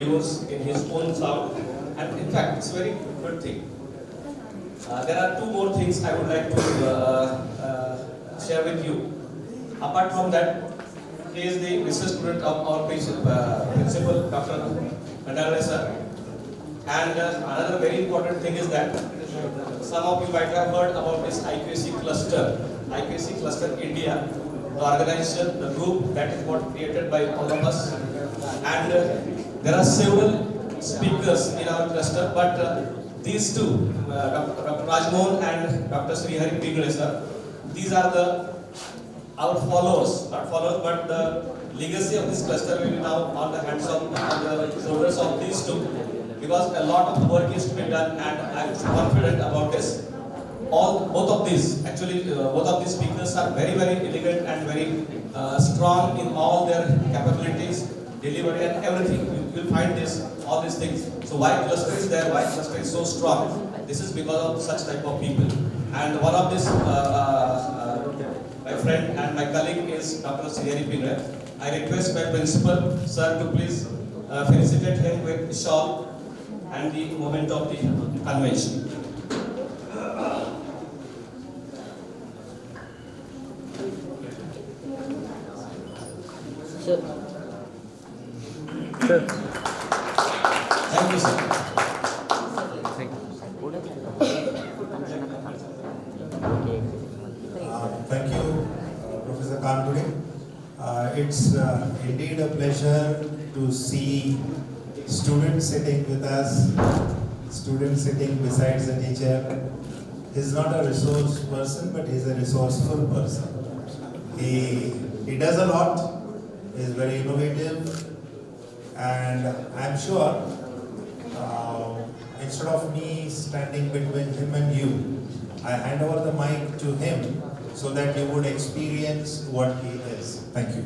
yours in his own sound, and in fact, it's a very good thing. There are two more things I would like to share with you. Apart from that, he is the research student of our principal, Dr. Mandalay sir. And another very important thing is that some of you might have heard about this IQAC cluster India, the organization, the group that is what created by all of us. And there are several speakers in our cluster, but these two, Dr. Rajmohan and Dr. Shrihari Pingle sir, these are our followers, not followers, but the legacy of this cluster will be now on the hands of, on the shoulders of these two, because a lot of work is to be done, and I'm confident about this. Both of these speakers are very, very elegant and very strong in all their capabilities, delivery and everything. You will find all these things. So why cluster is there? Why cluster is so strong? This is because of such type of people. And one of this, my friend and my colleague is Dr. Shrihari Pingle. I request my principal sir to please felicitate him with shawl and the moment of the convention. Sir. Thank you, sir. Thank you, Professor Kanpuri. It's indeed a pleasure to see students sitting with us, students sitting besides the teacher. He's not a resource person, but he's a resourceful person. He does a lot, he's very innovative, and I'm sure instead of me standing between him and you, I hand over the mic to him so that you would experience what he is. Thank you.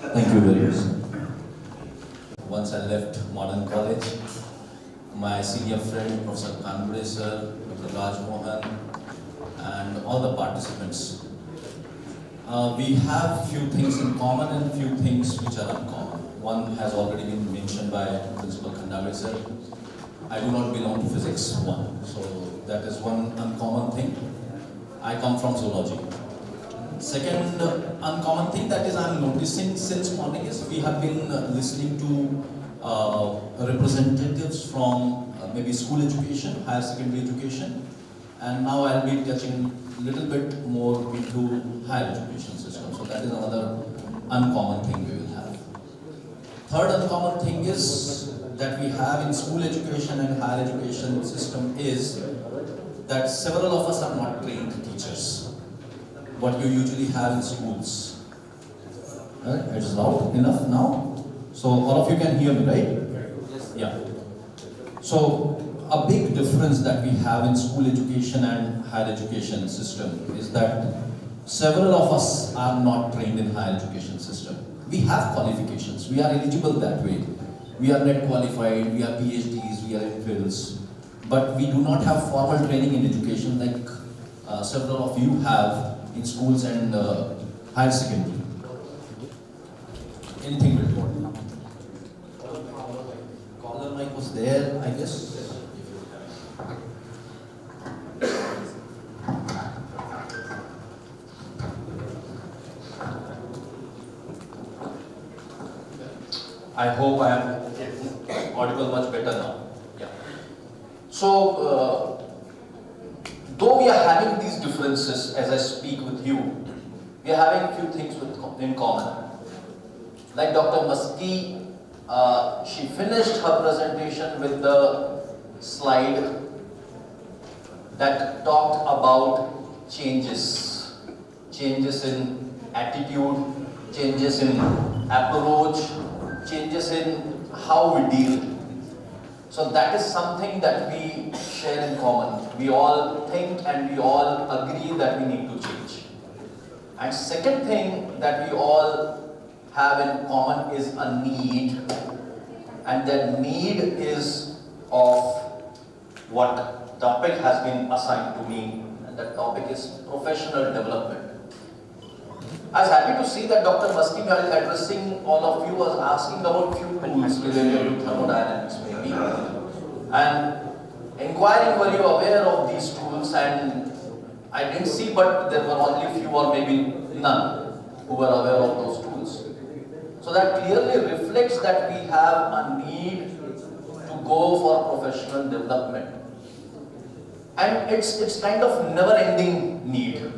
Thank you very much. Once I left Modern College, my senior friend, Professor Kanpuri sir, Dr. Rajmohan, and all the participants, we have few things in common and few things which are uncommon. One has already been mentioned by Principal Khandale sir. I do not belong to physics, one. So that is one uncommon thing. I come from zoology. Second uncommon thing that is I'm noticing since morning is we have been listening to representatives from maybe school education, higher secondary education, and now I'll be touching a little bit more into higher education system. So that is another uncommon thing we will have. Third uncommon thing is that we have in school education and higher education system is that several of us are not trained teachers. What you usually have in schools. Right? It is loud enough now? So all of you can hear me, right? Yes. Yeah. So a big difference that we have in school education and higher education system is that several of us are not trained in higher education system. We have qualifications, we are eligible that way. We are net qualified, we are PhDs, we are MPhils, but we do not have formal training in education like several of you have in schools and higher secondary. Anything before? Caller mic was there, I guess. I hope I am audible much better now. Yeah. So, though we are having these differences as I speak with you, we are having a few things in common. Like Dr. Maski, she finished her presentation with the slide that talked about changes in attitude, changes in approach, changes in how we deal. So that is something that we share in common. We all think and we all agree that we need to change. And second thing that we all have in common is a need. And that need is of what topic has been assigned to me. And that topic is professional development. I was happy to see that Dr. Muskie, while addressing all of you, was asking about few tools related to thermodynamics maybe. And inquiring, were you aware of these tools? And I didn't see, but there were only a few or maybe none who were aware of those tools. So that clearly reflects that we have a need to go for professional development. And it's kind of never-ending need.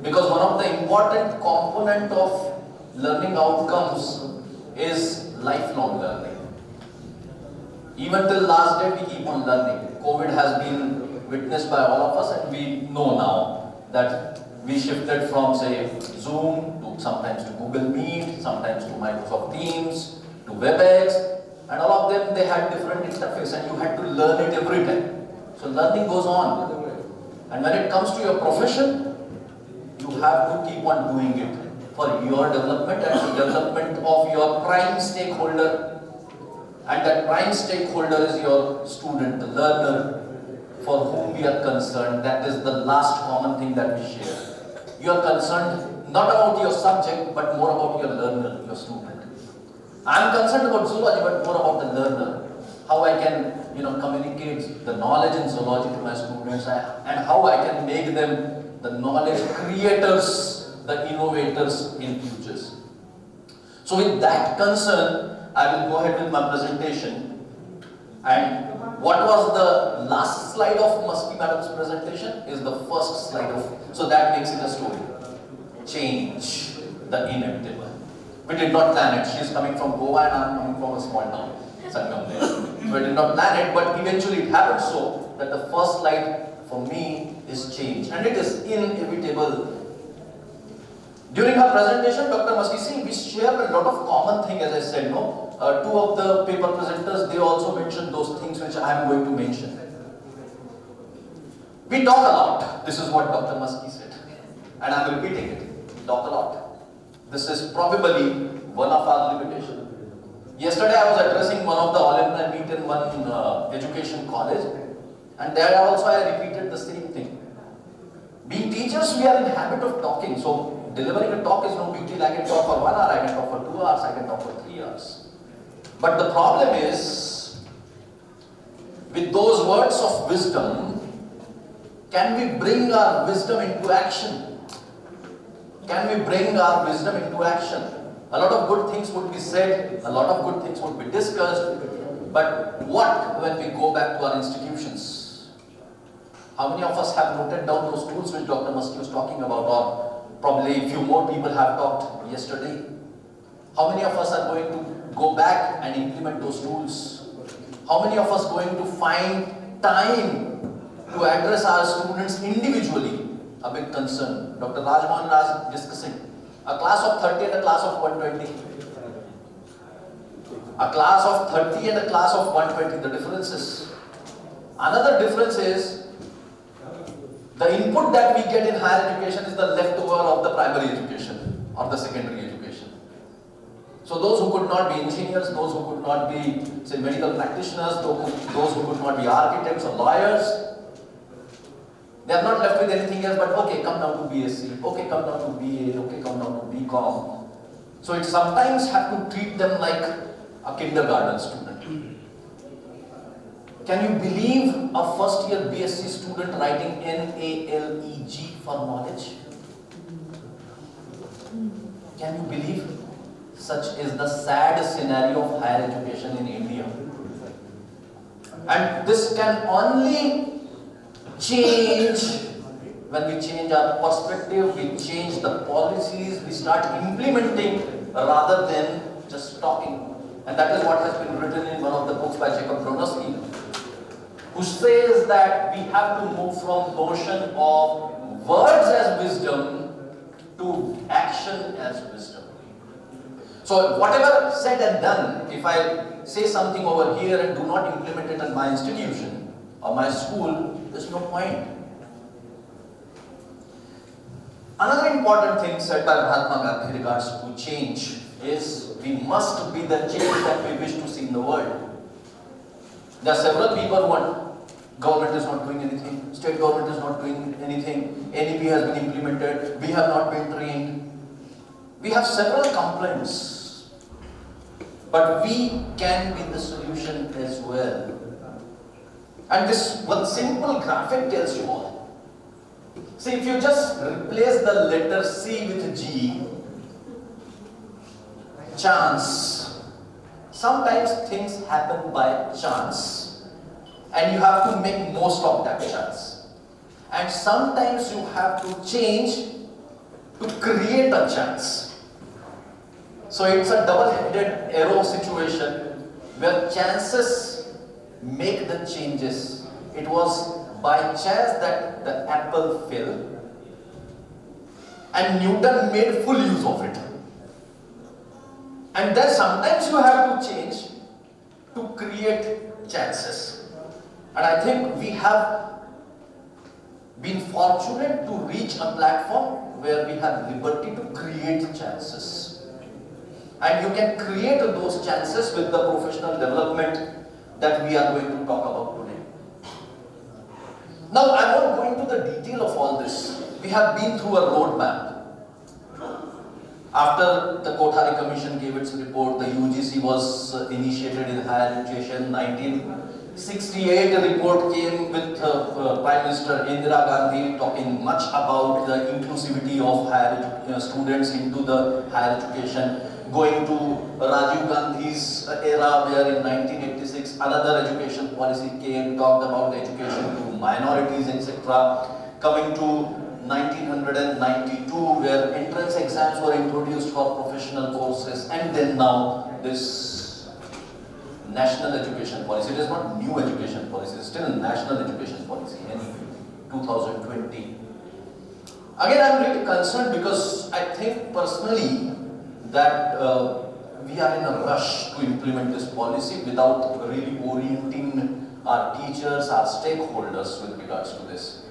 Because one of the important component of learning outcomes is lifelong learning. Even till last day we keep on learning. COVID has been witnessed by all of us, and we know now that we shifted from, say, Zoom to sometimes to Google Meet, sometimes to Microsoft Teams, to WebEx, and all of them, they had different interface and you had to learn it every time. So learning goes on. And when it comes to your profession, you have to keep on doing it for your development and the development of your prime stakeholder. And that prime stakeholder is your student, the learner, for whom we are concerned. That is the last common thing that we share. You are concerned not about your subject, but more about your learner, your student. I am concerned about zoology, but more about the learner. How I can, communicate the knowledge in zoology to my students, and how I can make them the knowledge creators, the innovators in futures. So with that concern, I will go ahead with my presentation. And what was the last slide of Muskie Madam's presentation is the first slide of, so that makes it a story. Change, the inevitable. We did not plan it. She is coming from Goa and I am coming from a small town, Sangamner. So I did not plan it, but eventually it happened so that the first slide for me is change, and it is inevitable. During her presentation, Dr. Muskie, we shared a lot of common things, as I said, no? Two of the paper presenters, they also mentioned those things which I am going to mention. We talk a lot. This is what Dr. Muskie said, and I am repeating it. Talk a lot. This is probably one of our limitations. Yesterday I was addressing one of the alumni meet in one education college, and there also I repeated the same thing. Being teachers, we are in the habit of talking. So delivering a talk is no big deal. I can talk for 1 hour, I can talk for 2 hours, I can talk for 3 hours. But the problem is, with those words of wisdom, can we bring our wisdom into action? Can we bring our wisdom into action? A lot of good things would be said, a lot of good things would be discussed, but what when we go back to our institutions? How many of us have noted down those tools which Dr. Muskie was talking about, or probably a few more people have talked yesterday? How many of us are going to go back and implement those tools? How many of us going to find time to address our students individually? A big concern. Dr. Rajmohan was discussing a class of 30 and a class of 120. A class of 30 and a class of 120, the difference is. Another difference is the input that we get in higher education is the leftover of the primary education or the secondary education. So those who could not be engineers, those who could not be, say, medical practitioners, those who could not be architects or lawyers, they are not left with anything else but, okay, come down to BSc, okay, come down to BA, okay, come down to BCom. So it sometimes have to treat them like a kindergarten student. Can you believe a first year BSc student writing NALEG for knowledge? Can you believe? Such is the sad scenario of higher education in India. And this can only change when we change our perspective, we change the policies, we start implementing rather than just talking. And that is what has been written in one of the books by Jacob Bronowski, who says that we have to move from notion of words as wisdom to action as wisdom. So whatever said and done, if I say something over here and do not implement it in my institution or my school, there's no point. Another important thing said by Mahatma Gandhi in regards to change is we must be the change that we wish to see in the world. There are several people who want, government is not doing anything, state government is not doing anything, NEP has been implemented, we have not been trained. We have several complaints, but we can be the solution as well. And this one simple graphic tells you all. See, if you just replace the letter C with G, chance. Sometimes things happen by chance, and you have to make most of that chance. And sometimes you have to change to create a chance. So it's a double-headed arrow situation where chances make the changes. It was by chance that the apple fell, and Newton made full use of it. And then sometimes you have to change to create chances. And I think we have been fortunate to reach a platform where we have liberty to create chances. And you can create those chances with the professional development that we are going to talk about today. Now, I won't go into the detail of all this. We have been through a roadmap. After the Kothari Commission gave its report, the UGC was initiated in higher education. 1968, a report came with Prime Minister Indira Gandhi talking much about the inclusivity of higher students into the higher education. Going to Rajiv Gandhi's era, where in 1986 another education policy came, talked about education to minorities, etc. Coming to 1992, where entrance exams were introduced for professional courses, and then now this national education policy. It is not new education policy, it is still a national education policy, in 2020. Again, I am really concerned because I think personally that we are in a rush to implement this policy without really orienting our teachers, our stakeholders with regards to this.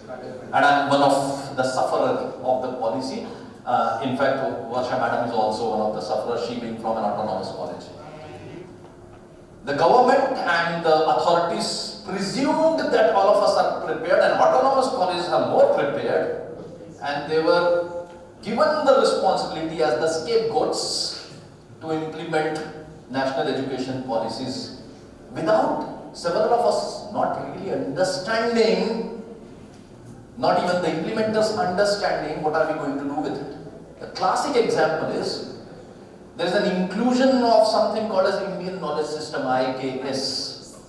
And I am one of the sufferers of the policy. In fact, Varsha Madam is also one of the sufferers, she being from an autonomous college. The government and the authorities presumed that all of us are prepared, and autonomous colleges are more prepared, and they were given the responsibility as the scapegoats to implement national education policies without several of us not really understanding, not even the implementers understanding what are we going to do with it. The classic example is, there is an inclusion of something called as Indian Knowledge System, IKS.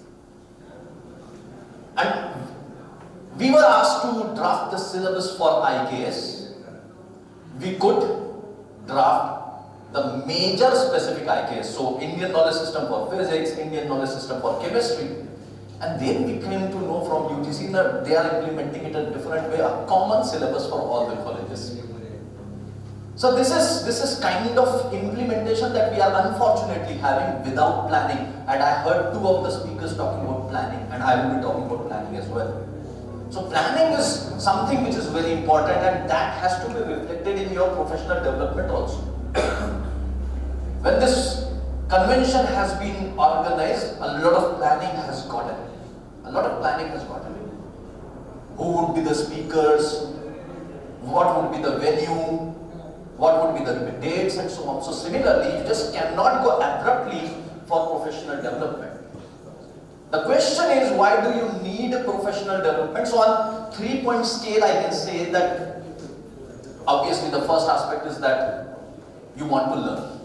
And we were asked to draft the syllabus for IKS. We could draft the major specific IKS, so Indian Knowledge System for Physics, Indian Knowledge System for Chemistry. And then we came to know from UGC that they are implementing it a different way, a common syllabus for all the colleges. So this is kind of implementation that we are unfortunately having without planning. And I heard two of the speakers talking about planning, and I will be talking about planning as well. So planning is something which is very important, and that has to be reflected in your professional development also. When this convention has been organized, a lot of planning has gotten. Who would be the speakers? What would be the venue? What would be the dates and so on. So similarly, you just cannot go abruptly for professional development. The question is, why do you need a professional development? So on 3-point scale, I can say that obviously the first aspect is that you want to learn.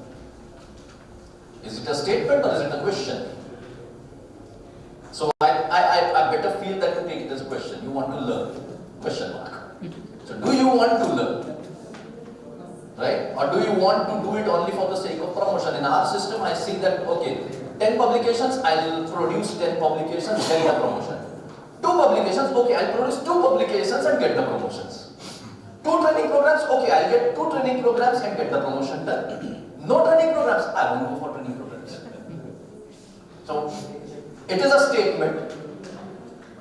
Is it a statement or is it a question? So I better feel that to take it as a question. You want to learn? Question mark. So do you want to learn? Right? Or do you want to do it only for the sake of promotion? In our system, I see that, okay, 10 publications, I'll produce 10 publications, get the promotion. 2 publications, okay, I'll produce 2 publications and get the promotions. 2 training programs, okay, I'll get 2 training programs and get the promotion done. No training programs, I won't go for training programs. So, it is a statement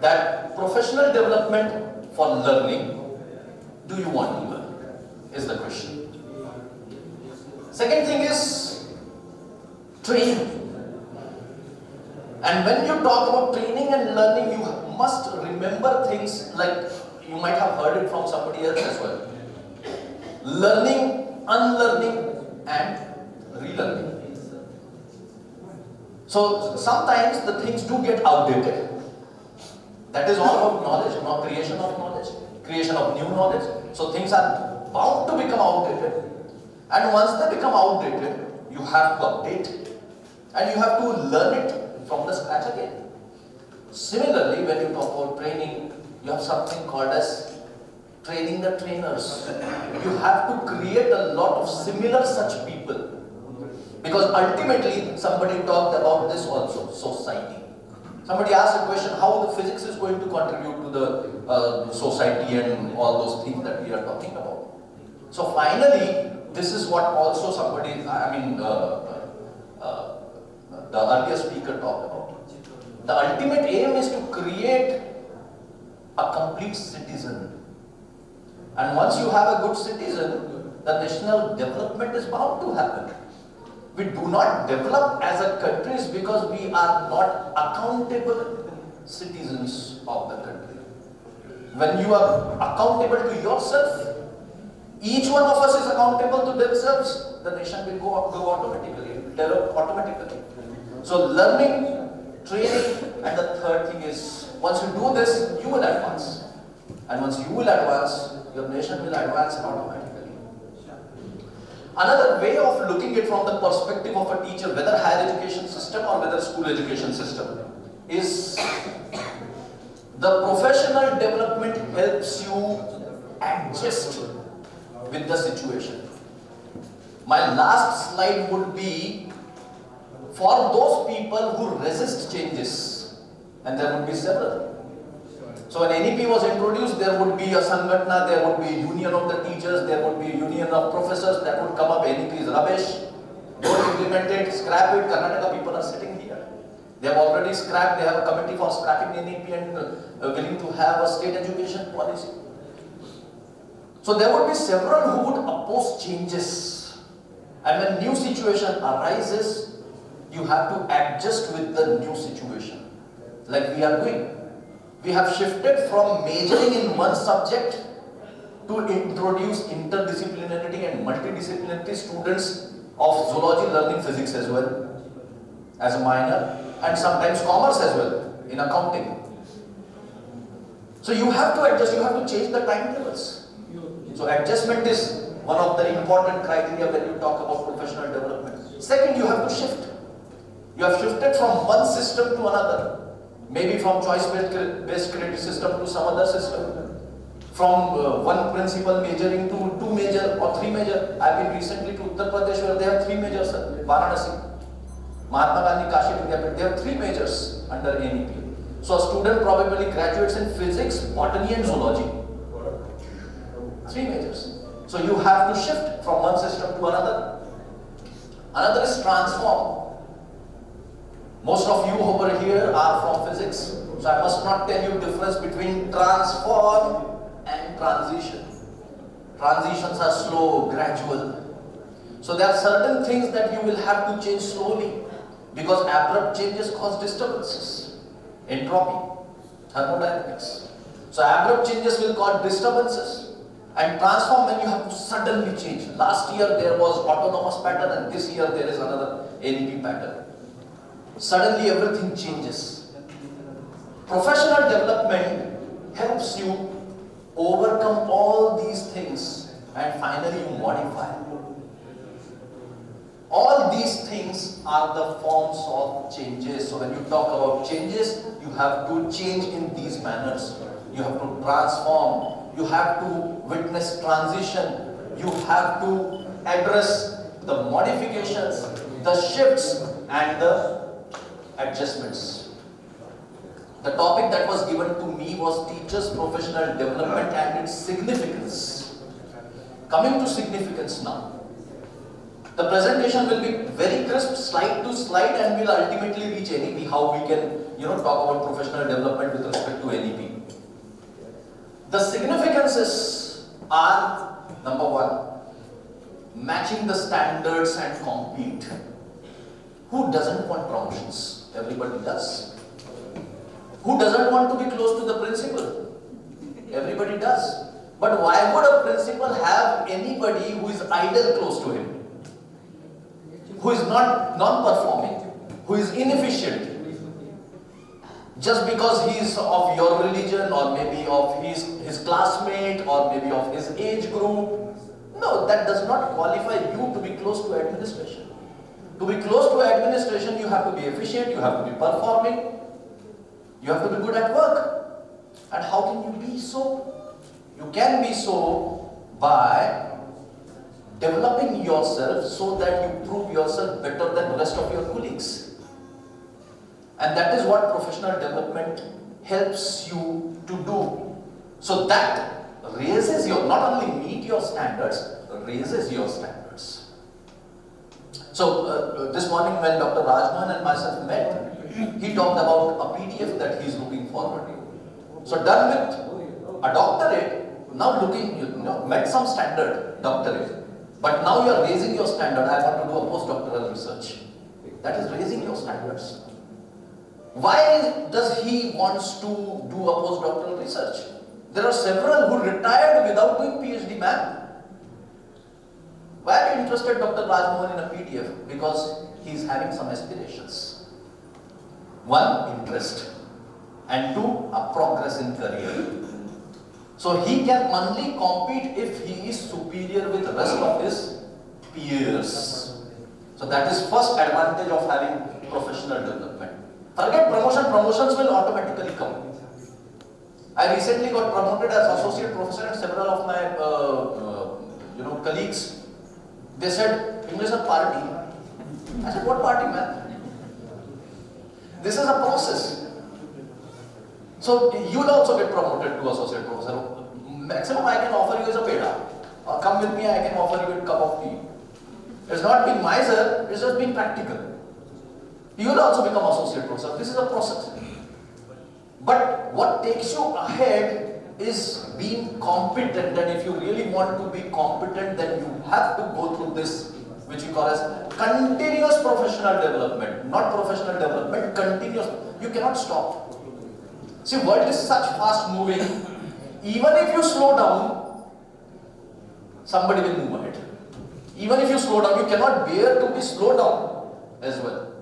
that professional development for learning, do you want to learn, is the question. Second thing is training. And when you talk about training and learning, you must remember things like, you might have heard it from somebody else as well. Learning, unlearning, and relearning. So sometimes the things do get outdated. That is all about knowledge, not creation of knowledge, creation of new knowledge. So things are bound to become outdated. And once they become outdated, you have to update and you have to learn it from the scratch again. Similarly, when you talk about training, you have something called as training the trainers. You have to create a lot of similar such people. Because ultimately, somebody talked about this also, society. Somebody asked a question, how the physics is going to contribute to the society and all those things that we are talking about. So finally, this is what also somebody, the earlier speaker talked about. The ultimate aim is to create a complete citizen. And once you have a good citizen, the national development is bound to happen. We do not develop as a country because we are not accountable citizens of the country. When you are accountable to yourself, each one of us is accountable to themselves, the nation will go automatically, develop automatically. So learning, training, and the third thing is, once you do this, you will advance. And once you will advance, your nation will advance automatically. Another way of looking at it from the perspective of a teacher, whether higher education system or whether school education system, is the professional development helps you adjust with the situation. My last slide would be for those people who resist changes, and there would be several. So when NEP was introduced, there would be a Sangatna, there would be a union of the teachers, there would be a union of professors that would come up, NEP is rubbish, don't implement it, scrap it. Karnataka people are sitting here. They have already scrapped, they have a committee for scrapping NEP and willing to have a state education policy. So there would be several who would oppose changes. And when new situation arises, you have to adjust with the new situation, like we are doing. We have shifted from majoring in one subject to introduce interdisciplinarity and multidisciplinarity. Students of zoology learning physics as well as a minor, and sometimes commerce as well in accounting. So you have to adjust, you have to change the timetables. So adjustment is one of the important criteria when you talk about professional development. Second, you have to shift. You have shifted from one system to another. Maybe from choice-based credit system to some other system. From one principal majoring to two major or three major. I've been recently to Uttar Pradesh where they have three majors, Varanasi. Mahatma Gandhi Kashi Vidyapit, they have three majors under NEP. So a student probably graduates in physics, botany and zoology. Three majors. So you have to shift from one system to another. Another is transform. Most of you over here are from physics, so I must not tell you difference between transform and transition. Transitions are slow, gradual. So there are certain things that you will have to change slowly because abrupt changes cause disturbances. Entropy, thermodynamics. So abrupt changes will cause disturbances. And transform when you have to suddenly change. Last year there was autonomous pattern and this year there is another NEP pattern. Suddenly everything changes. Professional development helps you overcome all these things and finally you modify. All these things are the forms of changes. So when you talk about changes, you have to change in these manners. You have to transform. You have to witness transition. You have to address the modifications, the shifts and the adjustments. The topic that was given to me was teachers' professional development and its significance. Coming to significance now. The presentation will be very crisp, slide to slide, and will ultimately reach NEP, how we can talk about professional development with respect to NEP. The significances are, number one, matching the standards and compete. Who doesn't want promotions? Everybody does. Who doesn't want to be close to the principal? Everybody does. But why would a principal have anybody who is idle close to him? who is not non-performing, who is inefficient, just because he is of your religion or maybe of his classmate or maybe of his age group. No, that does not qualify you to be close to administration. To be close to administration, you have to be efficient, you have to be performing, you have to be good at work. And how can you be so? You can be so by developing yourself so that you prove yourself better than the rest of your colleagues. And that is what professional development helps you to do. So that raises your, not only meet your standards, raises your standards. So this morning when Dr. Rajmohan and myself met, he talked about a PDF that he is looking forward to. So done with a doctorate, now looking, met some standard doctorate. But now you are raising your standard. I want to do a postdoctoral research. That is raising your standards. Why does he wants to do a postdoctoral research? There are several who retired without doing PhD, man. Why are you interested, Dr. Rajmohan, in a PDF? Because he is having some aspirations. One, interest. And two, a progress in career. So he can only compete if he is superior with the rest of his peers. So that is first advantage of having professional development. Forget promotion, promotions will automatically come. I recently got promoted as associate professor and several of my colleagues, they said, English a party. I said, what party, man? This is a process. So you will also get promoted to associate professor. Maximum I can offer you is a peda. Or come with me, I can offer you a cup of tea. It's not being miser, it's just being practical. You will also become associate professor. This is a process. But what takes you ahead is being competent, and if you really want to be competent, then you have to go through this, which we call as continuous professional development. Not professional development, continuous. You cannot stop. See, world is such fast moving. Even if you slow down, somebody will move ahead. Even if you slow down, you cannot bear to be slowed down as well.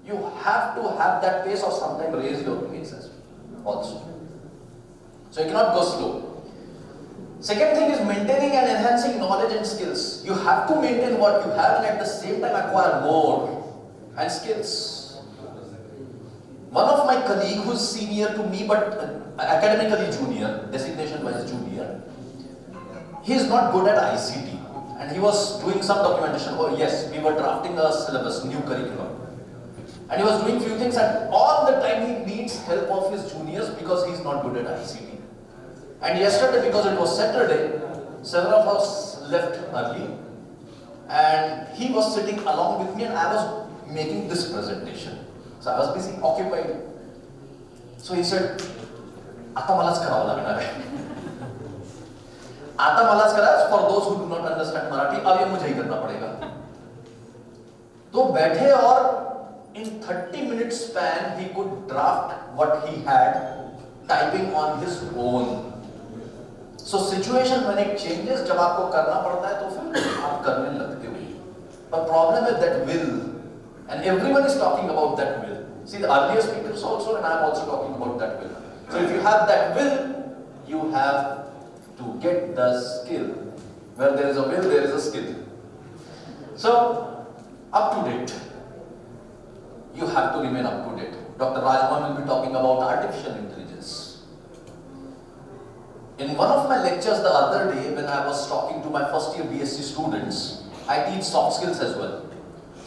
You have to have that pace or sometimes raise your pace as well also. So you cannot go slow. Second thing is maintaining and enhancing knowledge and skills. You have to maintain what you have and at the same time acquire more and skills. One of my colleagues who is senior to me but academically junior, designation wise junior, he is not good at ICT and he was doing some documentation. Oh yes, we were drafting a syllabus, new curriculum. And he was doing few things and all the time he needs help of his juniors because he is not good at ICT. And yesterday, because it was Saturday, several of us left early and he was sitting along with me and I was making this presentation. So I was busy, occupied. So he said, Ata mala's karawa lagna hai. Ata mala's karawa, for those who do not understand Marathi, ab ye mujhe hi karna padega. तो बैठे और in 30 minutes span he could draft what he had typing on his own. So situation when it changes, जब आपको करना पड़ता है तो फिर आप करने लगते हो. But problem is that will, and everyone is talking about that will. See the earlier speakers also, and I am also talking about that will. So if you have that will, you have to get the skill. Where there is a will, there is a skill. So up to date. You have to remain up to date. Dr. Rajmohan will be talking about artificial intelligence. In one of my lectures the other day, when I was talking to my first year BSc students, I teach soft skills as well.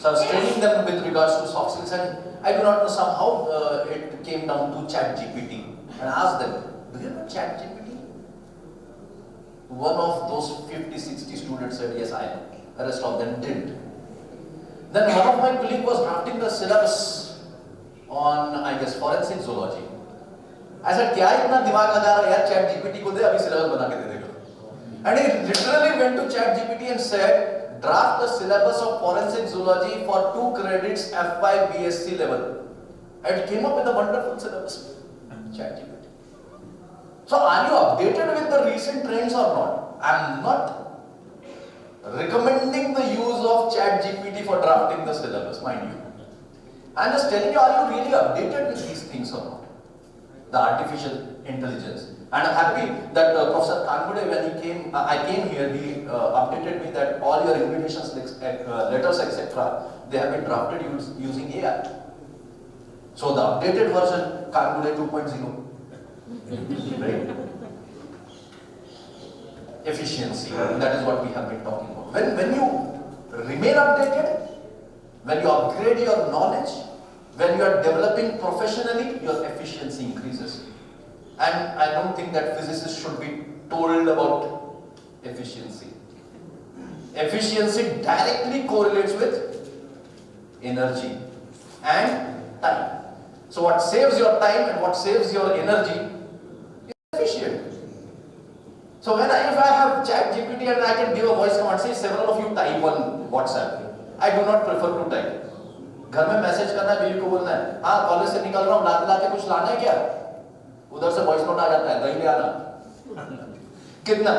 So I was training them with regards to soft skills, and I do not know, somehow it came down to ChatGPT. And I asked them, do you know ChatGPT? One of those 50-60 students said, yes, I know. The rest of them didn't. Then one of my colleagues was drafting the syllabus on, I guess, forensic zoology. I said, क्या इतना दिमाग लगा रहा है यार, ChatGPT को दे, अभी syllabus बना के दे देगा. And he literally went to ChatGPT and said, draft the syllabus of forensic zoology for 2 credits F5 BSc level. And came up with a wonderful syllabus. ChatGPT. So are you updated with the recent trends or not? I am not recommending the use of ChatGPT for drafting the syllabus, mind you. I'm just telling you, are you really updated with these things or not? The artificial intelligence. And I'm happy that Professor Kangude, when he came, I came here, he updated me that all your invitations, letters, etc., they have been drafted using AI. So the updated version, Kangude 2.0. Right? Efficiency, that is what we have been talking about. When you remain updated, when you upgrade your knowledge, when you are developing professionally, your efficiency increases. And I don't think that physicists should be told about efficiency. Efficiency directly correlates with energy and time. So what saves your time and what saves your energy is efficient. So if I have ChatGPT and I can give a voice command, say several of you type on WhatsApp. I do not prefer to type. घर में message करना है, बीवी को बोलना है, हाँ college से निकल रहा हूँ, लाते लाते कुछ लाना है क्या? उधर से वॉइस नोट आ जाता है, दही ले आना। कितना?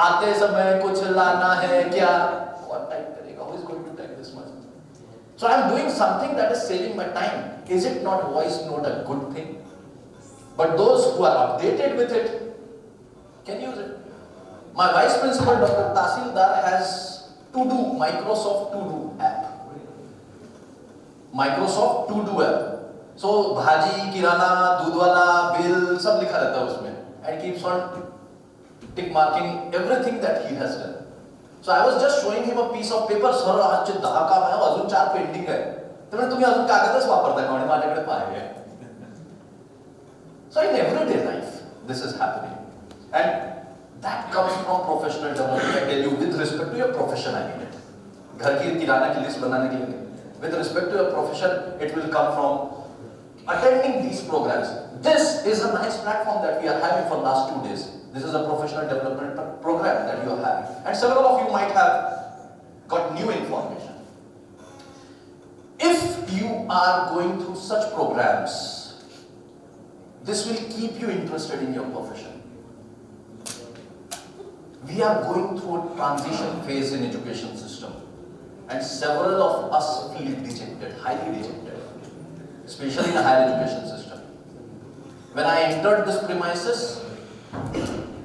आते समय कुछ लाना है क्या? कौन टाइप करेगा? Who is going to type this much? So I am doing something that is saving my time. Is it not voice note a good thing? But those who are updated with it can use it. My vice principal, Dr. Tasildar, has To-Do, Microsoft To-Do app. Microsoft To-Do app. So bhaji, kirana, dudwala, bill, सब लिखा रहता है उसमें, and keeps on tick marking everything that he has done. So I was just showing him a piece of paper. Sir, आज 10 काम है, अजून 4 pending है. तर म्हणजे तुम्ही अजून कागदच वापरताय का? म्हणजे माझ्याकडे पाहिजे. So in everyday life, this is happening, and that comes from professional development. I tell you, with respect to your profession, I mean it. घर की किराना की लिस्ट बनाने के लिए. With respect to your profession, it will come from attending these programs. This is a nice platform that we are having for last 2 days. This is a professional development program that you are having. And several of you might have got new information. If you are going through such programs, this will keep you interested in your profession. We are going through a transition phase in education system. And several of us feel dejected, highly dejected, especially in the higher education system. When I entered this premises,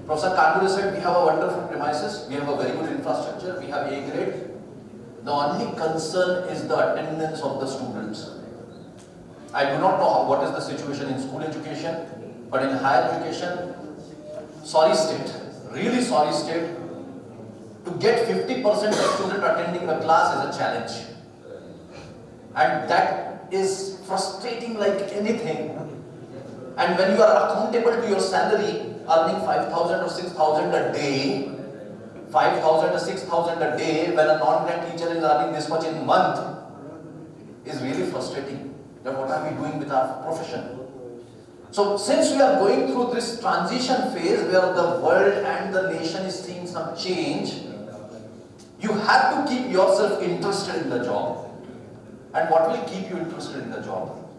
Professor Kangude said, we have a wonderful premises, we have a very good infrastructure, we have A grade. The only concern is the attendance of the students. I do not know what is the situation in school education, but in higher education, sorry state, really sorry state, to get 50% of student attending the class is a challenge. And that is frustrating like anything. And when you are accountable to your salary, earning 5,000 or 6,000 a day, 5,000 or 6,000 a day, when a non-grad teacher is earning this much in a month, is really frustrating. That what are we doing with our profession? So since we are going through this transition phase where the world and the nation is seeing some change, you have to keep yourself interested in the job. And what will keep you interested in the job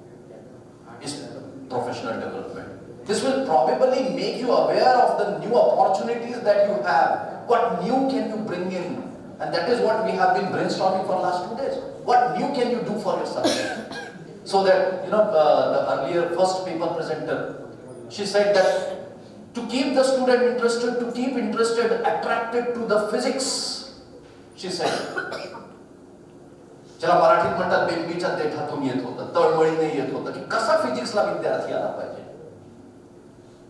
is professional development. This will probably make you aware of the new opportunities that you have. What new can you bring in? And that is what we have been brainstorming for the last 2 days. What new can you do for yourself? So that, the earlier first paper presenter, she said that to keep the student interested, to keep interested, attracted to the physics, she said, ज्याला मराठीत म्हणतात बेंबीच्या देठातून येत होतं, तळमळीने येत होतं की कसा फिजिक्सला विद्यार्थी आला पाहिजे.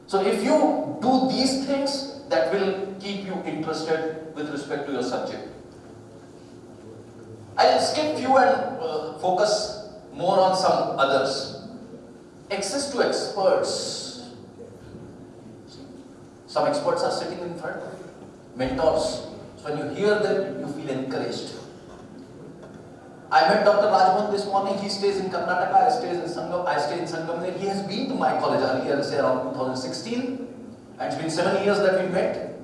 So if you do these things, that will keep you interested with respect to your subject. I'll skip few and focus more on some others. Access to experts. Some experts are sitting in front, mentors. So when you hear them, you feel encouraged. I met Dr. Rajmohan this morning. He stays in Karnataka. I stay in Sangamner. He has been to my college earlier, say around 2016. And it's been 7 years that we met.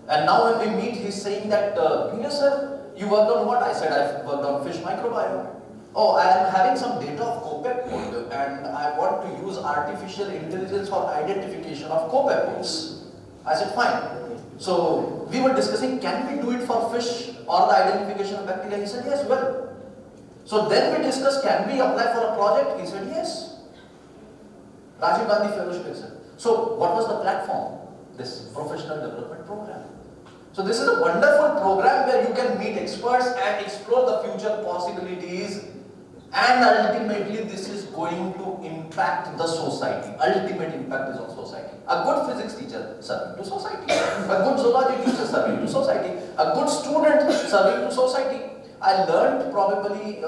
And now when we meet, he's saying that, Pingle sir, you worked on what? I said, I've worked on fish microbiome. Oh, I am having some data of copepod and I want to use artificial intelligence for identification of copepods. I said, fine. So we were discussing, can we do it for fish or the identification of bacteria? He said yes, well. So then we discussed, can we apply for a project? He said yes. Rajiv Gandhi Fellowship, etc. So what was the platform? This professional development program. So this is a wonderful program where you can meet experts and explore the future possibilities, and ultimately this is going to impact the society. Ultimate impact is on society. A good physics teacher serving to society. A good zoology teacher serving to society. A good student serving to society. I learned probably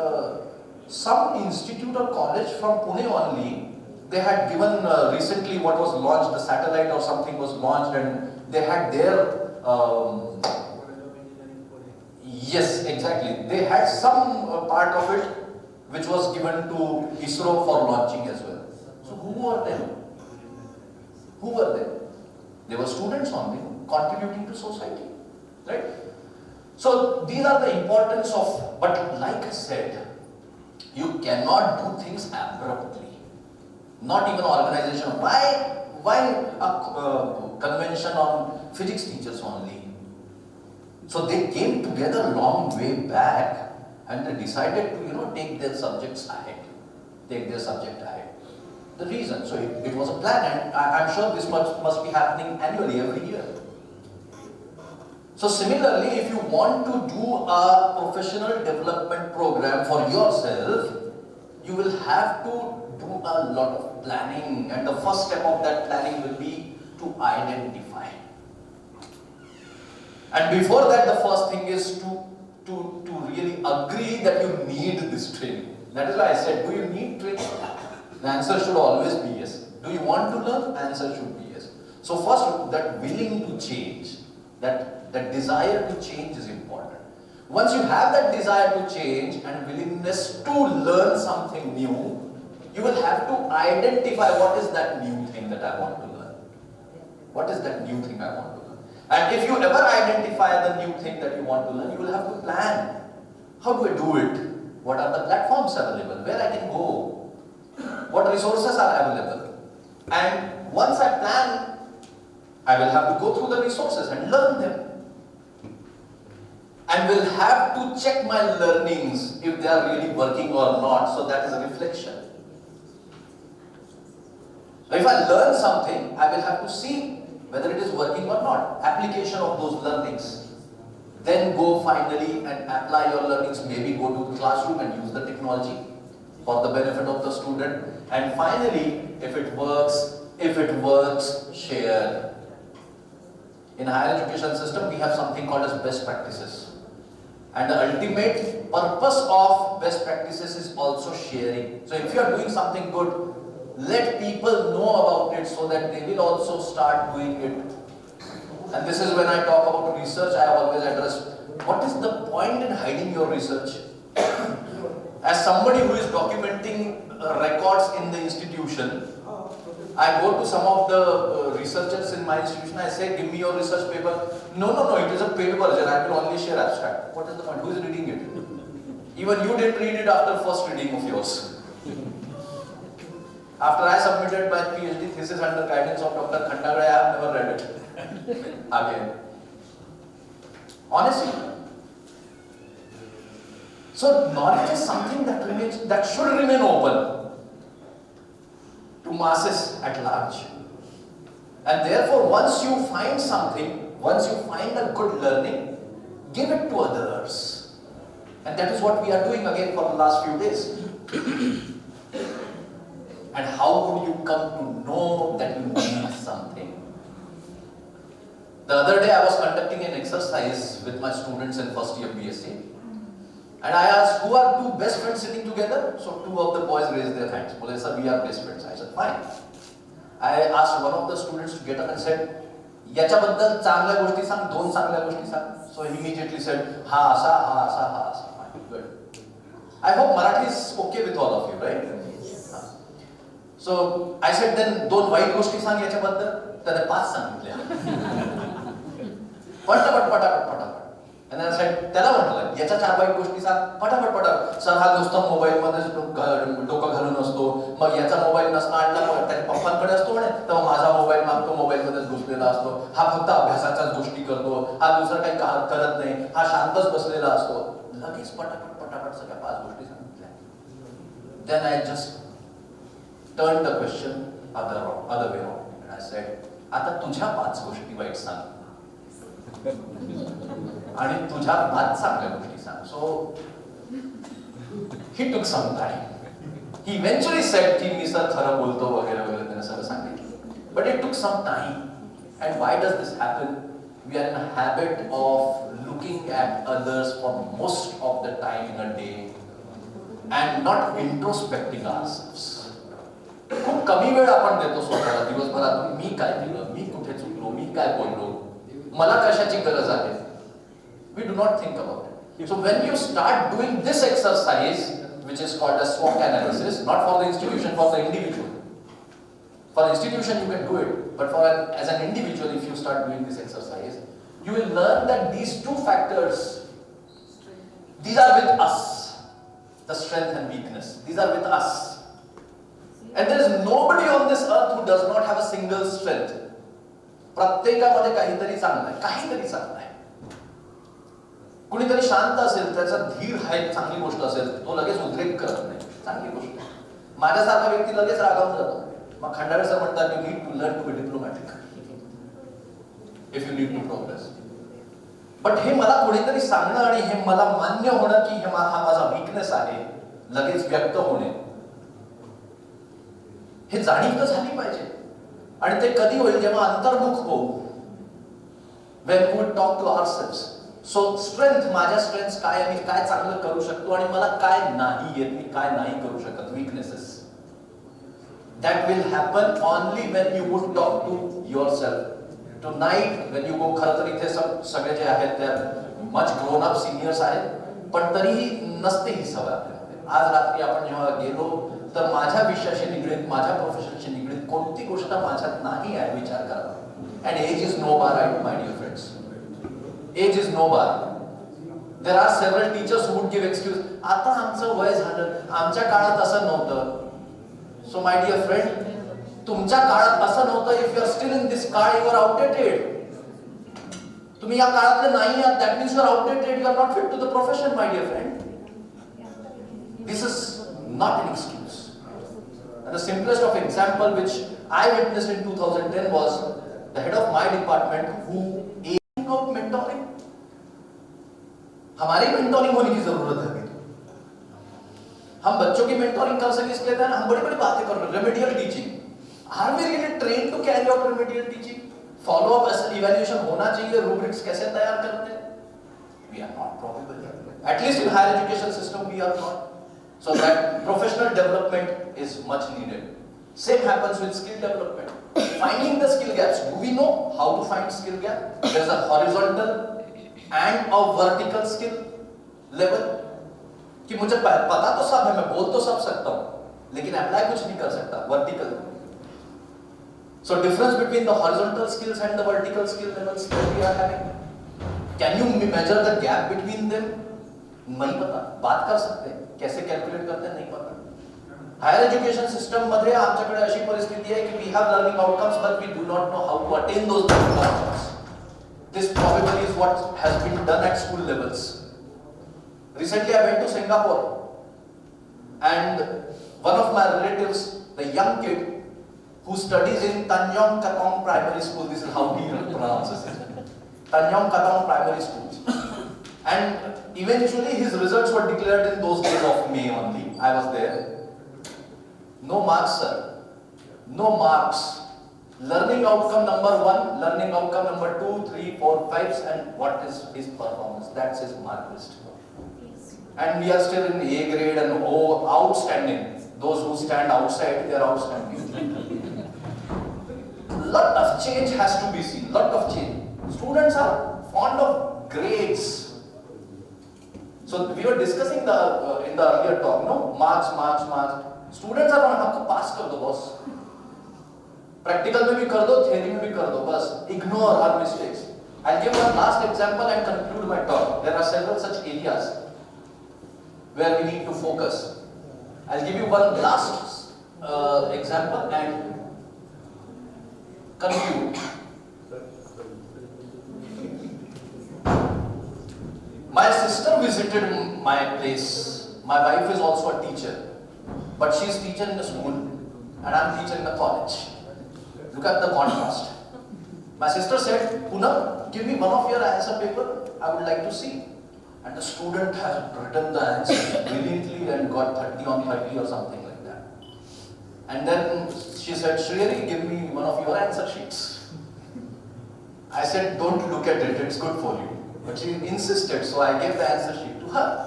some institute or college from Pune only. They had given recently what was launched, the satellite or something was launched, and they had their yes, exactly. They had some part of it which was given to ISRO for launching as well. So who were them? Who were they? They were students only, contributing to society, right? So these are the importance of, but like I said, you cannot do things abruptly. Not even organization. Why a convention on physics teachers only? So they came together long way back and they decided to take their subjects ahead. Take their subject ahead. The reason, so it was a plan, and I'm sure this must be happening annually, every year. So similarly, if you want to do a professional development program for yourself, you will have to do a lot of planning, and the first step of that planning will be to identify. And before that, the first thing is to really agree that you need this training. That is why I said, do you need training? The answer should always be yes. Do you want to learn? The answer should be yes. So first, that willing to change, that desire to change is important. Once you have that desire to change and willingness to learn something new, you will have to identify what is that new thing that I want to learn. What is that new thing I want to learn? And if you ever identify the new thing that you want to learn, you will have to plan. How do I do it? What are the platforms available? Where I can go? What resources are available? And once I plan, I will have to go through the resources and learn them. And will have to check my learnings if they are really working or not. So that is a reflection. So if I learn something, I will have to see whether it is working or not. Application of those learnings. Then go finally and apply your learnings. Maybe go to the classroom and use the technology for the benefit of the student. And finally, if it works, share. In higher education system, we have something called as best practices. And the ultimate purpose of best practices is also sharing. So if you are doing something good, let people know about it so that they will also start doing it. And this is when I talk about research, I always address, what is the point in hiding your research? As somebody who is documenting records in the institution, I go to some of the researchers in my institution, I say, give me your research paper. No, it is a paid version, I will only share abstract. What is the point? Who is reading it? Even you didn't read it after first reading of yours. After I submitted my PhD thesis under guidance of Dr. Khandagre, I have never read it again. Honestly. So knowledge is something that should remain open to masses at large. And therefore, once you find something, once you find a good learning, give it to others. And that is what we are doing again for the last few days. And how would you come to know that you need something? The other day I was conducting an exercise with my students in first year BSc. And I asked, who are two best friends sitting together? So two of the boys raised their hands. Well, they said, we are best friends. I said, fine. I asked one of the students to get up and said, याच्याबद्दल चांगल्या गोष्टी सांग, दोन चांगल्या गोष्टी सांग. So he immediately said, हा असा. Fine, good. I hope Marathi is okay with all of you, right? So I said, then दोन वाईट गोष्टी सांग याच्याबद्दल. त्याने 5 सांगितल्या. पटापट. And then I said, त्याला म्हटलं, याच्या 4 वाईट गोष्टी सांग. पटापट. सर हा नुसता मोबाईल मध्ये डोकं घालून असतो. मग याचा मोबाईल नसता आणला त्याच्या पप्पांकडे असतो म्हणे, तेव्हा माझा मोबाईल फक्त मोबाईलमध्येच घुसलेला असतो, हा फक्त अभ्यासाच्याच गोष्टी करतो, हा दुसरं काही करत नाही, हा शांतच बसलेला असतो. लगेच पटापट पटापट सगळ्या 5 गोष्टी सांगितल्या. Then I just turned the question other way around and I said, आता तुझ्या 5 गोष्टी वाईट सांग आणि तुझ्या 5 चांगल्या गोष्टी सांग. So he took some time. He eventually said की मी सर खरं बोलतो वगैरे वगैरे त्याने सगळं सांगितलं. But it took some time. And why does this happen? We are in a habit of looking at others for most of the time in a day and not introspecting ourselves. खूप कमी वेळ आपण देतो स्वतःला दिवसभरात. मी काय केलं, मी कुठे चुकलो, मी काय बोललो, मला कशाची गरज आहे. We do not think about it. So when you start doing this exercise, which is called as SWOT analysis, not for the institution, for the individual. For institution you can do it, but as an individual, if you start doing this exercise, you will learn that these 2 factors, these are with us, the strength and weakness. These are with us. And there is nobody on this earth who does not have a single strength. प्रत्येकामध्ये काहीतरी चांगलं आहे, काहीतरी चांगलं आहे. कुणीतरी शांत असेल, त्याचा धीर आहे, चांगली गोष्ट असेल, तो लगेच उद्रेक करत नाही, चांगली गोष्ट. माझ्यासारखा व्यक्ती लगेच रागावून जातो. मग खंडाळे सर म्हणतात you need to learn to be diplomatic if you need to progress. But हे मला कोणीतरी सांगणं आणि हे मला मान्य होणं की हा माझा वीकनेस आहे, लगेच व्यक्त होणे, हे जाणीव तर झाली पाहिजे. आणि ते कधी होईल, जेव्हा अंतर्मुख होऊ, when we talk to ourselves. So strength, माझ्या स्ट्रेंथ्स काय, मी काय चांगलं करू शकतो आणि मला काय नाही येत, मी काय नाही करू शकत, weaknesses. That will happen only when you would talk to yourself. Tonight when you go, खरं तर इथे सगळे जे आहेत त्या much grown up seniors आहेत, पण तरीही नसते ही सवय आपल्यामध्ये. आज रात्री आपण जेव्हा गेलो तर माझ्या विषयाशी निगडीत, माझ्या प्रोफेशनशी निगडीत कोणती गोष्ट माझ्यात नाही आहे विचार करा. And age is no bar, my dear friends. Age is no bar. There are several teachers who would give excuse. आता आमचं वय झालं, आमच्या काळात असं नव्हतं. So my dear friend, तुमच्या काळात असं नव्हतं. If you are still in this काळ, you are outdated. तुम्ही या काळातले नाही आहात, that means you are outdated. You are not fit to the profession, my dear friend. This is not an excuse. And the simplest of example which I witnessed in 2010 was the head of my department who aimed out mentoring. हमारी mentoring होने की जरूरत है. हम बच्चों की mentoring कर सके इसके लिए हम बड़ी-बड़ी बातें कर रहे हैं. Remedial teaching. Are we really trained to carry out remedial teaching? Follow up evaluation होना चाहिए. Rubrics कैसे तैयार करते हैं? We are not probably. At least in higher education system we are not. So that professional development is much needed. Same happens with skill development. Finding the skill gaps. Do we know how to find skill gap? There is a horizontal and a vertical skill level. कि मुझे पता तो सब है, मैं बोल तो सब सकता हूँ, लेकिन अप्लाई कुछ नहीं कर सकता. Vertical. So difference between the horizontal skills and the vertical skill levels that we are having. Can you measure the gap between them? नहीं पता. बात कर सकते हैं, कैसे कैलकुलेट करते हैं नहीं पता. हायर एजुकेशन सिस्टम मध्ये आमच्याकडे अशी परिस्थिती आहे की we have learning outcomes but we do not know how to attain those learning outcomes. This probably is what has been done at school levels. Recently I went to Singapore and one of my relatives, the young kid who studies in Tanjong Katong Primary School, this is how he pronounces it, Tanjong Katong Primary School, and eventually his results were declared in those days of May only. I was there. No marks, sir. No marks. Learning outcome number 1, learning outcome number 2, 3, 4, 5, and what is his performance? That's his mark list. And we are still in A grade and outstanding. Those who stand outside, they are outstanding. Lot of change has to be seen. Lot of change. Students are fond of grades. So we were discussing in the earlier talk, no? Marks. Students are going to pass कर दो बस. Practical में भी कर दो, theory में भी कर दो बस. Ignore our mistakes. I'll give one last example and conclude my talk. There are several such areas where we need to focus. I'll give you one last example and conclude. My sister visited my place. My wife is also a teacher, but she is teacher in the school and I am teacher in the college. Look at the contrast. My sister said, Poonam, give me one of your answer paper, I would like to see. And the student has written the answer brilliantly and got 30 on 30 or something like that. And then she said, Shrihari, give me one of your answer sheets. I said, don't look at it, it's good for you. But she insisted, so I gave the answer sheet to her.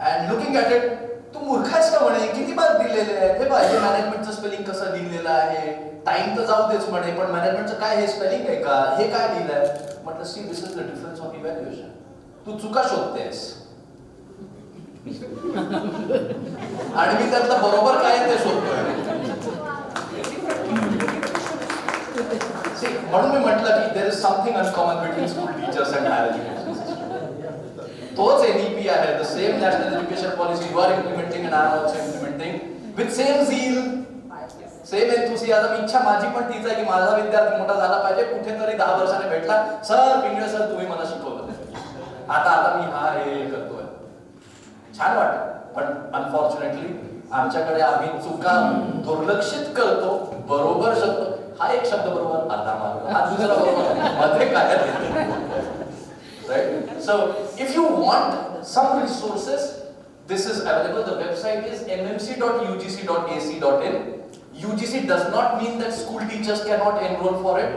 And looking at it, तू मूर्खाच का म्हणे किती बार दिलेले आहे हे बघ हे मॅनेजमेंटचं spelling कसं लिहिलेलं आहे टाइम तर जाऊ देच म्हणे पण मॅनेजमेंटचं काय हे स्पेलिंग आहे का हे काय लिहिलंय म्हटलं see this is the difference of evaluation तू चुका शोधतेस आणि मी त्यातलं बरोबर काय ते शोधतोय म्हणून मी म्हटलं की there is something uncommon between school teachers and higher education तोच NEP आहे the same national education policy you are implementing and I am also implementing with same zeal same enthusiasm इच्छा माझी पण तीच आहे की माझा विद्यार्थी मोठा झाला पाहिजे कुठेतरी 10 वर्षाने भेटला सर पिंगळे सर तुम्ही मला शिकवलं आता मी हा हे करतोय छान वाटतं पण अनफॉर्च्युनेटली आमच्याकडे आम्ही चुका दुर्लक्षित करतो बरोबर शब्द हा एक शब्द बरोबर अर्धा मार्ग हा दुसरा बरोबर मध्ये काय right? So, if you want some resources, this is available. The website is mmc.ugc.ac.in. UGC does not mean that school teachers cannot enroll for it.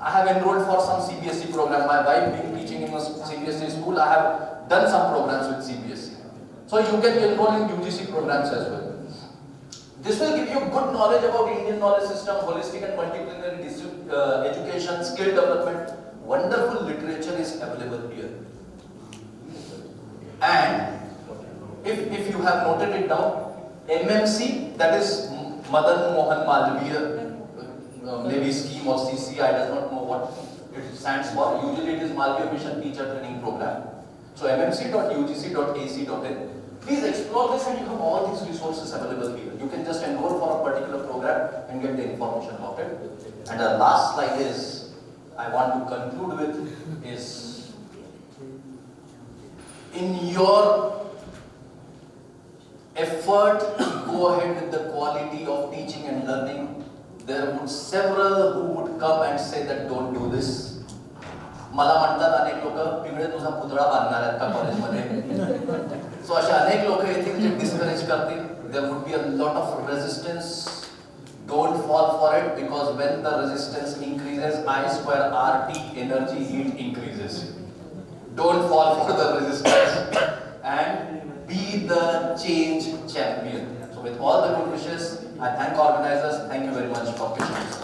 I have enrolled for some CBSE program. My wife being teaching in a CBSE school, I have done some programs with CBSE. So, you can enroll in UGC programs as well. This will give you good knowledge about Indian knowledge system, holistic and multidisciplinary education, skill development. Wonderful literature is available here. And if you have noted it down, MMC, that is Madan Mohan Malviya, maybe scheme or CC, I does not know what it stands for. Usually it is Malviya Mission Teacher Training Program. So mmc.ugc.ac.in. Please explore this and you have all these resources available here. You can just enroll for a particular program and get the information about it. And the last slide is, I want to conclude with is in your effort to go ahead with the quality of teaching and learning, there would several who would come and say that don't do this. मला म्हणतात अनेक लोक पिंगळे तुझा पुतळा बांधणार आहेत का कॉलेजमध्ये सो अशा अनेक लोक येतील जे डिस्करेज करतील there would be a lot of resistance. Don't fall for it because when the resistance increases, I square RT energy heat increases. Don't fall for the resistance and be the change champion. So with all the good wishes, I thank organizers. Thank you very much for patience.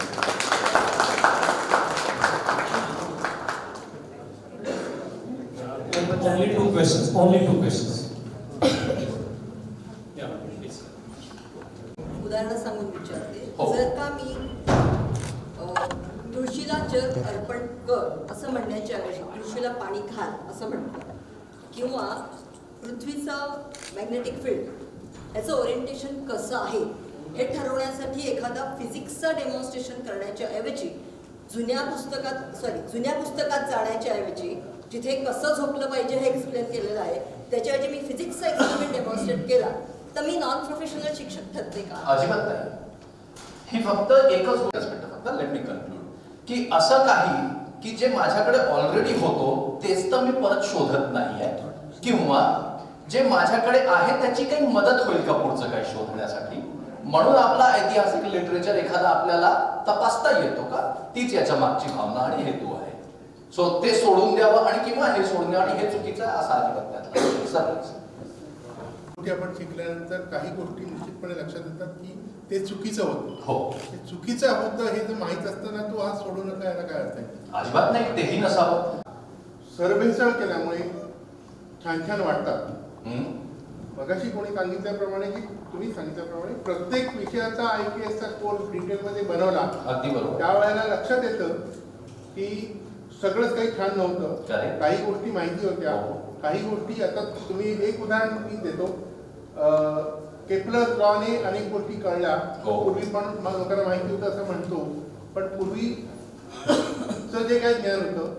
Only two questions. Only two questions. Yeah, please. उदाहरण सांगून विचारते हो. जर का मी तुळशीला जल अर्पण कर असं म्हणण्याच्या ऐवजी तुळशीला पाणी घाल असं म्हणतो किंवा पृथ्वीचं मॅग्नेटिक फील्ड याचं ओरिएंटेशन कसं आहे हे ठरवण्यासाठी एखादा फिजिक्सचं डेमॉन्स्ट्रेशन करण्याच्या ऐवजी जुन्या पुस्तकात जाण्याच्या ऐवजी जिथे कसं झोपलं पाहिजे हे एक्सप्लेन केलेलं आहे त्याच्याऐवजी मी फिजिक्सचा एक्सपेरिमेंट डेमॉन्स्ट्रेट केला तर मी नॉन प्रोफेशनल शिक्षक ठरते का अजिबात नाही ही फक्त एकच फक्त लेट मी कन्क्लूड की असं काही की जे माझ्याकडे ऑलरेडी होतो तेच तर मी परत शोधत नाहीये किंवा जे माझ्याकडे आहे त्याची काही मदत होईल का पुढचं काही शोधण्यासाठी म्हणून आपला ऐतिहासिक लिटरेचर एखादा आपल्याला तपासता येतो का तीच याच्या मागची भावना आणि हेतू आहे सो ते सोडून द्यावं आणि किंवा हे सोडून द्यावं आणि हे चुकीचं आहे असं अजिबात त्यातलं सरळ आपण शिकल्यानंतर काही गोष्टी निश्चितपणे लक्षात येतात की ते चुकीचं होतं हो ते चुकीचं होतं हे जर माहीत असताना तो हा सोडू नका याला काय अर्थ आहे अजिबात नाही तेही नसावं सरभेसळ केल्यामुळे छान छान वाटतात मगाशी कोणी सांगितल्याप्रमाणे की तुम्ही सांगितल्याप्रमाणे प्रत्येक विषयाचा IPSचा कोर्स डिटेलमध्ये बनवला अगदी बरोबर त्यावेळेला लक्षात येतं की सगळंच काही छान नव्हतं काही गोष्टी माहिती होत्या काही गोष्टी आता तुम्ही एक उदाहरण मी देतो केपलर लॉने अनेक गोष्टी कळल्या पूर्वी पण लोकांना माहिती होतं असं म्हणतो पण पूर्वीचं जे काही ज्ञान होतं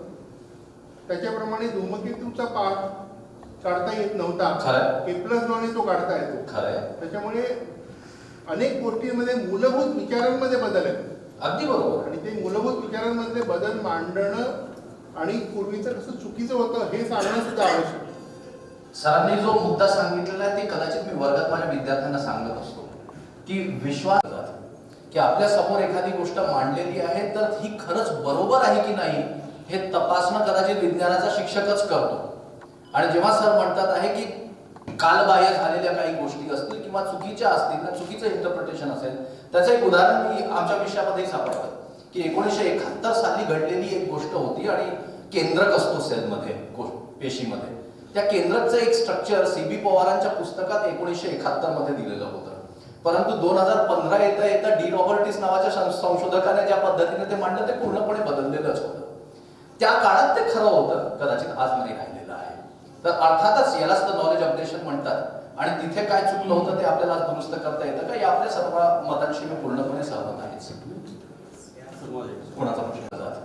त्याच्याप्रमाणे धूमकेतूचा पाठ काढता येत नव्हता. खरं. A+ लॉने तो काढता येतो. खरंय. त्याच्यामुळे अनेक गोष्टींमध्ये मूलभूत विचारांमध्ये बदल आहेत. अगदी बरोबर. आणि ते मूलभूत विचारांमधले बदल मांडणं आणि पूर्वीचं कसं चुकीचं होतं हे सांगणं सुद्धा आवश्यक आहे. सरांनी जो मुद्दा सांगितलेला आहे ते कदाचित मी वर्गात माझ्या विद्यार्थ्यांना सांगत असतो की विश्वास की आपल्या समोर एखादी गोष्ट मांडलेली आहे तर ही खरंच बरोबर आहे की नाही हे तपासणं कदाचित विज्ञानाचा शिक्षकच करतो. आणि जेव्हा सर म्हणतात आहे की कालबाह्य झालेल्या काही गोष्टी असतील किंवा चुकीच्या असतील ना चुकीचं इंटरप्रिटेशन असेल त्याचं एक उदाहरण मी आमच्या विषयामध्ये सापडलं की 1971 साली घडलेली एक गोष्ट होती आणि केंद्रक असतो सेलमध्ये पेशीमध्ये. त्या केंद्रकचं एक स्ट्रक्चर CB पवारांच्या पुस्तकात 1971 मध्ये दिलेलं होतं. परंतु 2015 येता डी रॉबर्टिस नावाच्या संशोधकाने ज्या पद्धतीने ते मांडलं ते पूर्णपणे बदललेलंच होतं. त्या काळात ते खरं होतं, कदाचित आज नाही राहिलेलं आहे. तर अर्थातच यालाच तर नॉलेज अपडेशन म्हणतात. आणि तिथे काय चुकलं होतं ते आपल्याला आज दुरुस्त करता येतं का या आपल्या सर्व मतांशी मी पूर्णपणे सहमत आहे. कोणाचा प्रश्न जात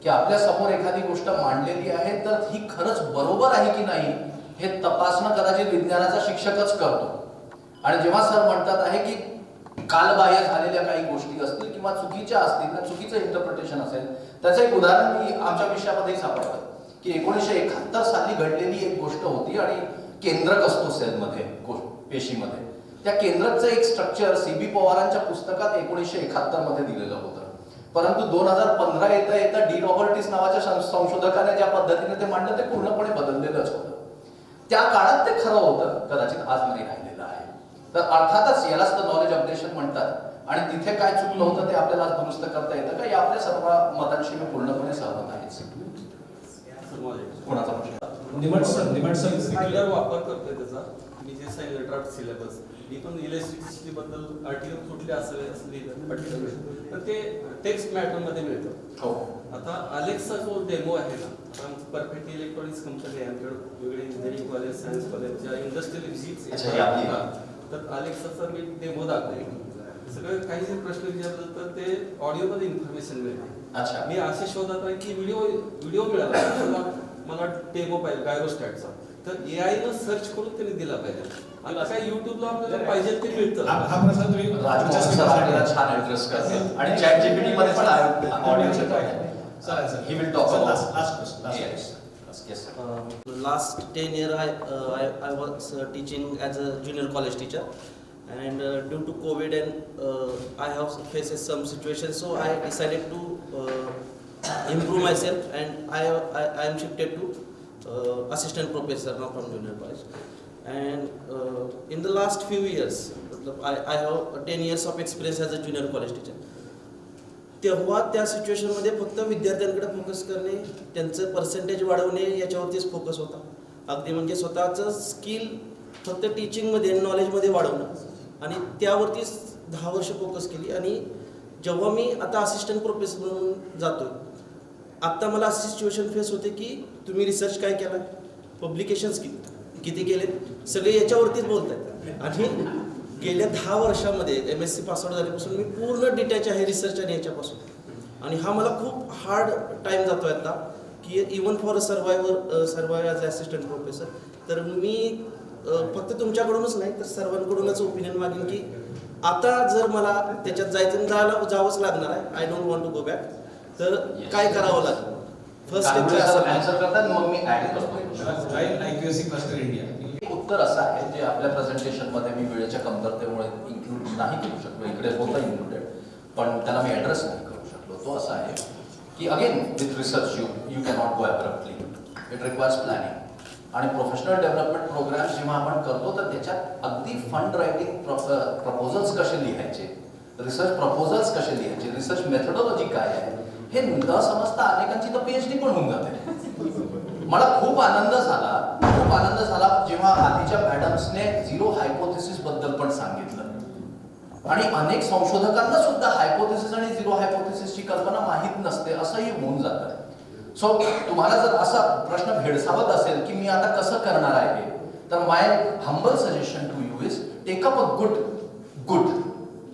की आपल्या समोर एखादी गोष्ट मांडलेली आहे तर ही खरंच बरोबर आहे की नाही हे तपासणं कदाचित विज्ञानाचा शिक्षकच करतो. आणि जेव्हा सर म्हणतात आहे की कालबाह्य झालेल्या काही गोष्टी असतील किंवा चुकीच्या असतील ना चुकीचं इंटरप्रिटेशन असेल त्याचं एक उदाहरण मी आमच्या विषयामध्ये सापडलं की 1971 साली घडलेली एक गोष्ट होती आणि केंद्रक असतो सेलमध्ये पेशीमध्ये. त्या केंद्रकचं एक स्ट्रक्चर CB पवारांच्या पुस्तकात 1971 मध्ये दिलेलं होतं. परंतु 2015 येता डी रॉबर्टिस नावाच्या संशोधकाने ज्या पद्धतीने ते मांडलं ते पूर्णपणे बदललेलंच होतं. त्या काळात ते खरं होतं, कदाचित आज नाही राहिलेलं आहे. तर अर्थातच यालाच तर नॉलेज अपडेशन म्हणतात. आणि तिथे काय चुकलं होतं ते आपल्याला आज दुरुस्त करता येतं का या आपल्या सर्व मतांशी मी पूर्णपणे सहमत आहे. कोणाचा प्रश्न? निमट सर रेग्युलर वापर करतोय त्याचा. मी जे सांगितलं ड्राफ्ट सिलेबस इथून इलेक्ट्रिसिटी बद्दल आर्टिकल कुठले असावे असं लिहिलं तर ते टेक्स्ट मॅटर मध्ये मिळतं. हो. आता अलेक्सा जो डेमो आहे ना, आमचं परफेक्ट इलेक्ट्रॉनिक्स कंपनी आहे आमच्याकडे वेगळे इंजिनिअरिंग कॉलेज सायन्स कॉलेजच्या इंडस्ट्रियल व्हिजिट्स तर अलेक्साचा मी डेमो दाखवले. सगळे काही जे प्रश्न विचारले तर ते ऑडिओमध्ये इन्फॉर्मेशन मिळते. अच्छा. मी असे शोधत आहे की व्हिडिओ मिळाला मला डेमो पाहिजे गायरोस्टॅटचा तर AI न सर्च करून त्यांनी दिला पाहिजे. आणि काय युट्यूबला आपल्याला पाहिजे ते मिळतं. हा प्रश्न तुम्ही आपल्याला छान ऍड्रेस करतात आणि ChatGPT मध्ये पण ऑडिओचे sir he will talk about last question. Yes. Last 10 years I was teaching as a junior college teacher, and due to COVID and I have faced some situations, so I decided to improve myself, and I am shifted to assistant professor now from junior college. And in the last few years, I have 10 years of experience as a junior college teacher. तेव्हा त्या सिच्युएशनमध्ये फक्त विद्यार्थ्यांकडे focus करणे, त्यांचं percentage वाढवणे याच्यावरतीच focus होता. अगदी म्हणजे स्वतःचं स्किल फक्त टीचिंगमध्ये नॉलेजमध्ये वाढवणं आणि त्यावरतीच 10 वर्ष फोकस केली. आणि जेव्हा मी आता असिस्टंट प्रोफेसर म्हणून जातो, आत्ता मला अशी सिच्युएशन फेस होते की तुम्ही रिसर्च काय केला, पब्लिकेशन्स किती केलेत, सगळे याच्यावरतीच बोलत आहेत. आणि गेल्या 10 वर्षामध्ये MSc पासआउट झाल्यापासून मी पूर्ण डिटॅच आहे रिसर्च आणि याच्यापासून. आणि हा मला खूप हार्ड टाईम जातो आहे आता की even for survive as assistant professor. तर मी फक्त तुमच्याकडूनच नाही तर सर्वांकडूनच ओपिनियन मागेन की आता जर मला त्याच्यात जावंच लागणार आहे, I don't want to go back, तर काय करावं लागेल. फर्स्ट आन्सर करतात मग मी ऍड करतो. IQAC cluster India. उत्तर असं आहे जे आपल्या प्रेझेंटेशन मध्ये मी वेळेच्या कमतरतेमुळे इन्क्लूड नाही करू शकलो. इकडे होतं इन्क्लुडेड पण त्याला मी ऍड्रेस नाही करू शकलो. तो असा आहे की again with research you cannot go abruptly. It requires planning. आणि प्रोफेशनल डेव्हलपमेंट प्रोग्राम जेव्हा आपण करतो तर त्याच्यात अगदी फंड रायटिंग प्रपोजल्स कसे लिहायचे, रिसर्च प्रपोजल्स कसे लिहायचे, रिसर्च मेथडॉलॉजी काय आहे हे न समजता अनेकांची तर PhD पण होऊन जाते. मला खूप आनंद झाला जेव्हा आधीच्या मॅडम्सने झिरो हायपोथेसिस बद्दल पण सांगितलं. आणि अनेक संशोधकांना सुद्धा हायपोथेसिस आणि झिरो हायपोथेसिसची कल्पना माहीत नसते, असंही होऊन जातं. सो तुम्हाला जर असा प्रश्न भेडसावत असेल की मी आता कसं करणार आहे तर my humble suggestion to you is take up a good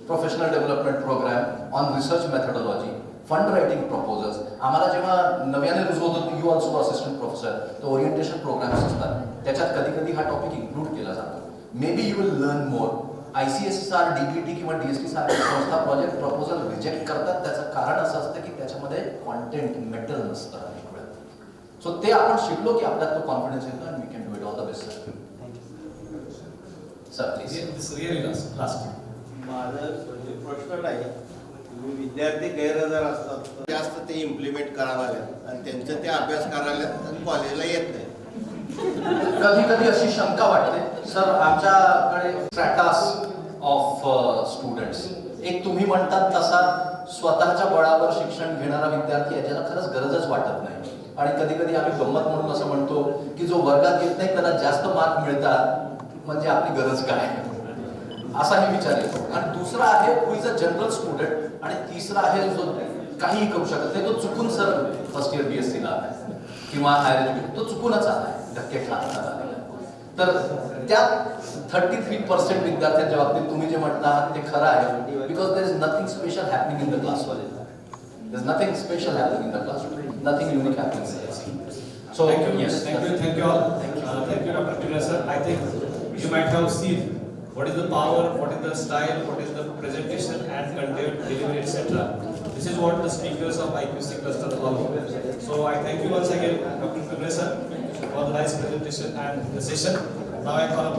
professional development programme on research methodology fund writing proposals. आम्हाला जेव्हा नव्याने रुजू होतं यू ऑल्सो असिस्टंट प्रोफेसर, तर ओरिएंटेशन प्रोग्राम्स असतात, त्याच्यात कधी कधी हा टॉपिक इन्क्लूड केला जातो. Maybe you will learn more. ICSR, DBT किंवा DST सारख्या संस्था प्रोजेक्ट प्रपोजल रिजेक्ट करतात. त्याचं कारण असं असतं की त्याच्यामध्ये कॉन्टेंट मेटल नसतं अनेक वेळा. सो ते आपण शिकलो की आपल्यात तो कॉन्फिडन्स येतो आणि we can do it. All the best sir. Sir please. माझं प्रश्न नाही, तुम्ही विद्यार्थी गैरहजर असतात जास्त ते इम्प्लिमेंट करायला लागेल आणि त्यांचं ते अभ्यास करायला लागेल आणि कॉलेजला येत नाही. कधी कधी अशी शंका वाटते सर, आमच्याकडे स्ट्रॅटास ऑफ स्टुडंट्स, एक तुम्ही म्हणतात तसा स्वतःच्या बळावर शिक्षण घेणारा विद्यार्थी आहे ज्याला खरंच गरजच वाटत नाही. आणि कधी कधी आम्ही गंमत म्हणून असं म्हणतो की जो वर्गात येत नाही त्याला जास्त मार्क मिळतात, म्हणजे आपली गरज काय, असाही विचार येतो. आणि दुसरा आहे who is a general student, आणि तिसरा आहे जो काहीही करू शकत नाही, तो चुकून सर फर्स्ट इयर BSc ला आलाय किंवा हायर एज्युकेशन, तो चुकूनच आलाय, धक्के खात आलाय. तर त्या 33% विद्यार्थ्यांच्या बाबतीत तुम्ही जे म्हणता आहात ते खरं आहे. Because there is nothing special happening in the class. There is nothing special happening in the class, nothing unique happening. So thank you, yes, thank you all. Thank you, Dr. Pingle sir. I think you might have seen what is the power, what is the style, what is the presentation and content delivery, etc. This is what the speakers of IQC cluster follow. So I thank you once again, Dr. Pingle sir, for the nice presentation and the session. Now I call upon